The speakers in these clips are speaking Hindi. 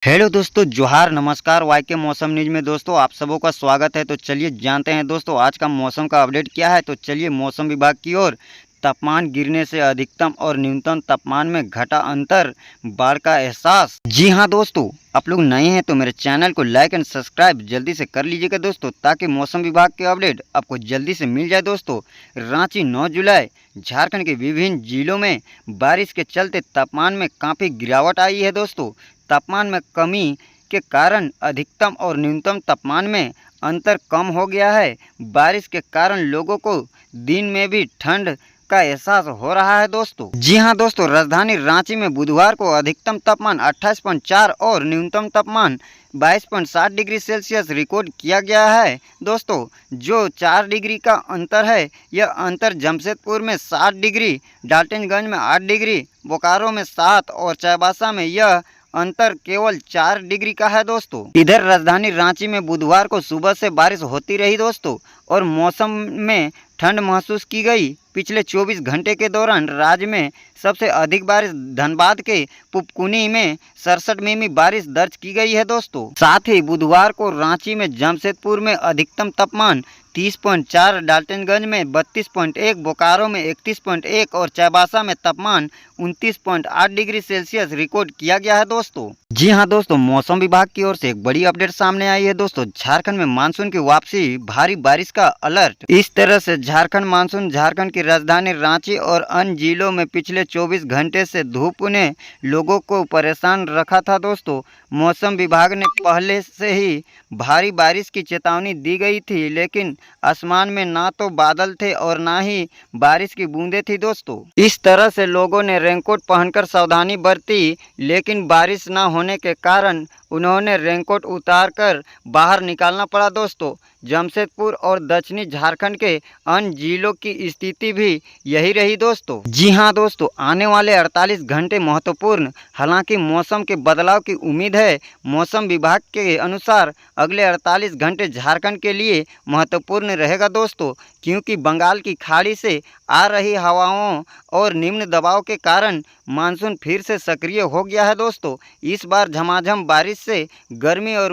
हेलो दोस्तों, जोहार नमस्कार। वाई के मौसम न्यूज में दोस्तों आप सबों का स्वागत है। तो चलिए जानते हैं दोस्तों आज का मौसम का अपडेट क्या है। तो चलिए मौसम विभाग की ओर तापमान गिरने से अधिकतम और न्यूनतम तापमान में घटा अंतर, बाढ़ का एहसास। जी हाँ दोस्तों, आप लोग नए हैं तो मेरे चैनल को लाइक एंड सब्सक्राइब जल्दी से कर लीजिएगा दोस्तों, ताकि मौसम विभाग के अपडेट आपको जल्दी से मिल जाए दोस्तों। रांची 9 जुलाई, झारखंड के विभिन्न जिलों में बारिश के चलते तापमान में काफ़ी गिरावट आई है दोस्तों। तापमान में कमी के कारण अधिकतम और न्यूनतम तापमान में अंतर कम हो गया है। बारिश के कारण लोगों को दिन में भी ठंड का एहसास हो रहा है दोस्तों। जी हाँ दोस्तों, राजधानी रांची में बुधवार को अधिकतम तापमान 28.4 और न्यूनतम तापमान 22.7 डिग्री सेल्सियस रिकॉर्ड किया गया है दोस्तों। जो 4 डिग्री का अंतर है, यह अंतर जमशेदपुर में 7 डिग्री, डाल्टनगंज में 8 डिग्री, बोकारो में 7 और चाईबासा में यह अंतर केवल 4 डिग्री का है दोस्तों। इधर राजधानी रांची में बुधवार को सुबह से बारिश होती रही दोस्तों और मौसम में ठंड महसूस की गई। पिछले 24 घंटे के दौरान राज्य में सबसे अधिक बारिश धनबाद के पुपकुनी में 67 मिमी बारिश दर्ज की गई है दोस्तों। साथ ही बुधवार को रांची में जमशेदपुर में अधिकतम तापमान 30.4, डाल्टनगंज में 32.1, बोकारो में 31.1 और चाईबासा में तापमान 29.8 डिग्री सेल्सियस रिकॉर्ड किया गया है दोस्तों। जी हाँ दोस्तों, मौसम विभाग की ओर से एक बड़ी अपडेट सामने आई है दोस्तों। झारखंड में मानसून की वापसी, भारी बारिश का अलर्ट। इस तरह से झारखंड मानसून झारखंड की राजधानी रांची और अन्य जिलों में पिछले 24 घंटे से धूप ने लोगों को परेशान रखा था दोस्तों। मौसम विभाग ने पहले से ही भारी बारिश की चेतावनी दी गई थी, लेकिन आसमान में ना तो बादल थे और ना ही बारिश की बूंदें थी दोस्तों। इस तरह से लोगों ने रेनकोट पहनकर सावधानी बरती, लेकिन बारिश ना होने के कारण उन्होंने रेनकोट उतारकर बाहर निकालना पड़ा दोस्तों। जमशेदपुर और दक्षिणी झारखंड के अन्य जिलों की स्थिति भी यही रही दोस्तों। जी हाँ दोस्तों, आने वाले 48 घंटे महत्वपूर्ण, हालांकि मौसम के बदलाव की उम्मीद है। मौसम विभाग के अनुसार अगले 48 घंटे झारखंड के लिए महत्वपूर्ण रहेगा दोस्तों, क्योंकि बंगाल की खाड़ी से आ रही हवाओं और निम्न दबाव के कारण मानसून फिर से सक्रिय हो गया है दोस्तों। इस बार झमाझम बारिश से गर्मी और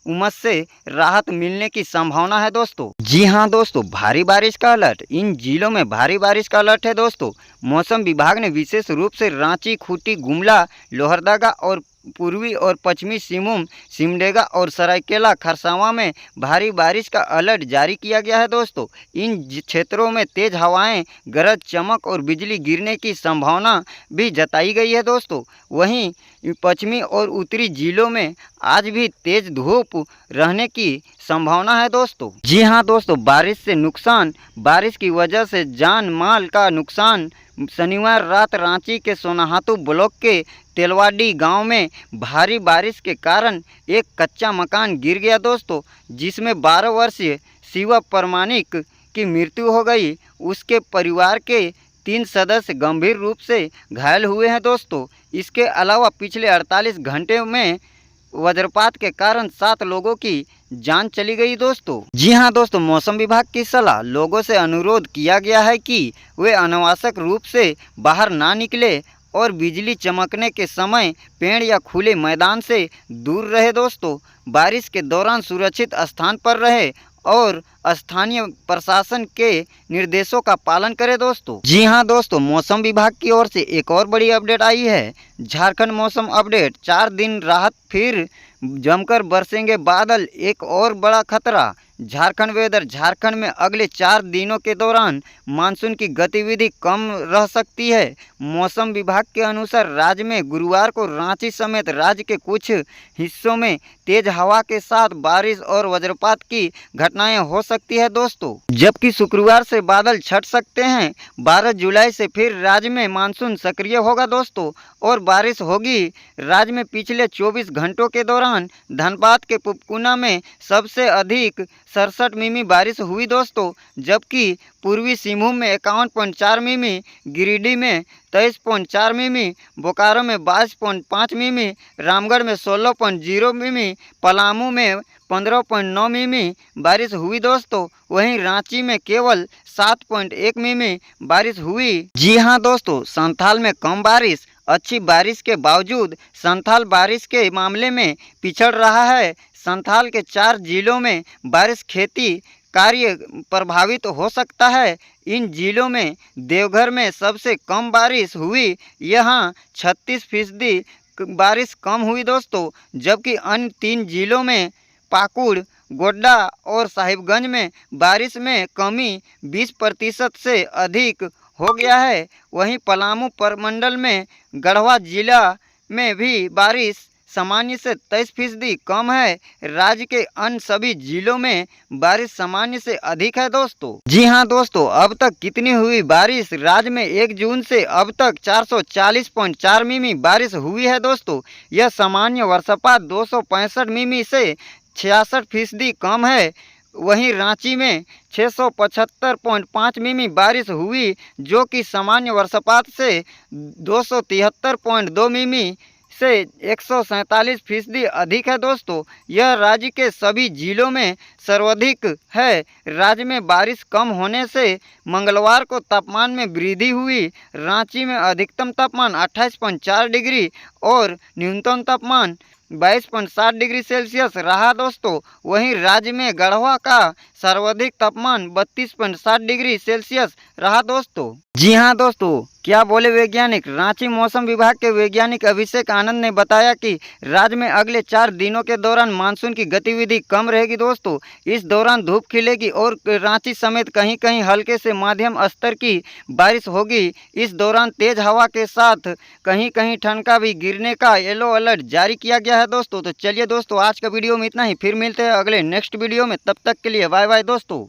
उमस से राहत मिलने की संभावना है दोस्तों। जी हाँ दोस्तों, भारी बारिश का अलर्ट। इन जिलों में भारी बारिश का अलर्ट है दोस्तों। मौसम विभाग ने विशेष रूप से रांची, खूंटी, गुमला, लोहरदगा और पूर्वी और पश्चिमी सिंहभूम, सिमडेगा और सरायकेला खरसावां में भारी बारिश का अलर्ट जारी किया गया है दोस्तों। इन क्षेत्रों में तेज हवाएं, गरज चमक और बिजली गिरने की संभावना भी जताई गई है दोस्तों। वहीं पश्चिमी और उत्तरी जिलों में आज भी तेज धूप रहने की संभावना है दोस्तों। जी हाँ दोस्तों, बारिश से नुकसान। बारिश की वजह से जान माल का नुकसान। शनिवार रात रांची के सोनाहातू ब्लॉक के तेलवाडी गांव में भारी बारिश के कारण एक कच्चा मकान गिर गया दोस्तों, जिसमें 12 वर्षीय शिवा परमानिक की मृत्यु हो गई। उसके परिवार के 3 सदस्य गंभीर रूप से घायल हुए हैं दोस्तों। इसके अलावा पिछले 48 घंटे में वज्रपात के कारण 7 लोगों की जान चली गई दोस्तों। जी हाँ दोस्तों, मौसम विभाग की सलाह। लोगों से अनुरोध किया गया है कि वे अनावश्यक रूप से बाहर ना निकले और बिजली चमकने के समय पेड़ या खुले मैदान से दूर रहे दोस्तों। बारिश के दौरान सुरक्षित स्थान पर रहे और स्थानीय प्रशासन के निर्देशों का पालन करें दोस्तों। जी हाँ दोस्तों, मौसम विभाग की ओर से एक और बड़ी अपडेट आई है। झारखंड मौसम अपडेट। 4 दिन राहत, फिर जमकर बरसेंगे बादल, एक और बड़ा खतरा। झारखंड वेदर। झारखंड में अगले 4 दिनों के दौरान मानसून की गतिविधि कम रह सकती है। मौसम विभाग के अनुसार राज्य में गुरुवार को रांची समेत राज्य के कुछ हिस्सों में तेज हवा के साथ बारिश और वज्रपात की घटनाएं हो सकती है दोस्तों, जबकि शुक्रवार से बादल छट सकते हैं। 12 जुलाई से फिर राज्य में मानसून सक्रिय होगा दोस्तों और बारिश होगी। राज्य में पिछले 24 घंटों के दौरान धनबाद के पुपकुना में सबसे अधिक 67 मिमी बारिश हुई दोस्तों, जबकि पूर्वी सिंहभूम में 51.4 मिमी, गिरिडीह में 23.4 मिमी, बोकारो में 22.5 मिमी, रामगढ़ में 16.0 मिमी, पलामू में 15.9 मिमी बारिश हुई दोस्तों। वहीं रांची में केवल 7.1 मिमी बारिश हुई। जी हाँ दोस्तों, संथाल में कम बारिश। अच्छी बारिश के बावजूद संथाल बारिश के मामले में पिछड़ रहा है। संथाल के 4 जिलों में बारिश खेती कार्य प्रभावित हो सकता है। इन जिलों में देवघर में सबसे कम बारिश हुई, यहाँ 36% बारिश कम हुई दोस्तों, जबकि अन्य 3 जिलों में पाकुड़, गोड्डा और साहिबगंज में बारिश में कमी 20% से अधिक हो गया है। वहीं पलामू प्रमंडल में गढ़वा जिला में भी बारिश सामान्य से 23% कम है। राज्य के अन्य सभी जिलों में बारिश सामान्य से अधिक है दोस्तों। जी हां दोस्तों, अब तक कितनी हुई बारिश? राज्य में 1 जून से अब तक 440.4 मिमी बारिश हुई है दोस्तों। यह सामान्य वर्षपात 265 मिमी से 66% कम है। वहीं रांची में 675.5 मिमी बारिश हुई, जो कि सामान्य वर्षपात से 273.2 मिमी से 147% अधिक है दोस्तों। यह राज्य के सभी जिलों में सर्वाधिक है। राज्य में बारिश कम होने से मंगलवार को तापमान में वृद्धि हुई। रांची में अधिकतम तापमान 28.4 डिग्री और न्यूनतम तापमान 22.7 डिग्री सेल्सियस रहा दोस्तों। वहीं राज्य में गढ़वा का सर्वाधिक तापमान 32.7 डिग्री सेल्सियस रहा दोस्तों। जी हां दोस्तों, क्या बोले वैज्ञानिक? रांची मौसम विभाग के वैज्ञानिक अभिषेक आनंद ने बताया कि राज्य में अगले 4 दिनों के दौरान मानसून की गतिविधि कम रहेगी दोस्तों। इस दौरान धूप खिलेगी और रांची समेत कहीं कहीं हल्के से मध्यम स्तर की बारिश होगी। इस दौरान तेज हवा के साथ कहीं कहीं ठनका भी गिरने का येलो अलर्ट जारी किया गया है दोस्तों। तो चलिए दोस्तों, आज का वीडियो में इतना ही। फिर मिलते हैं अगले नेक्स्ट वीडियो में। तब तक के लिए बाय बाय दोस्तों।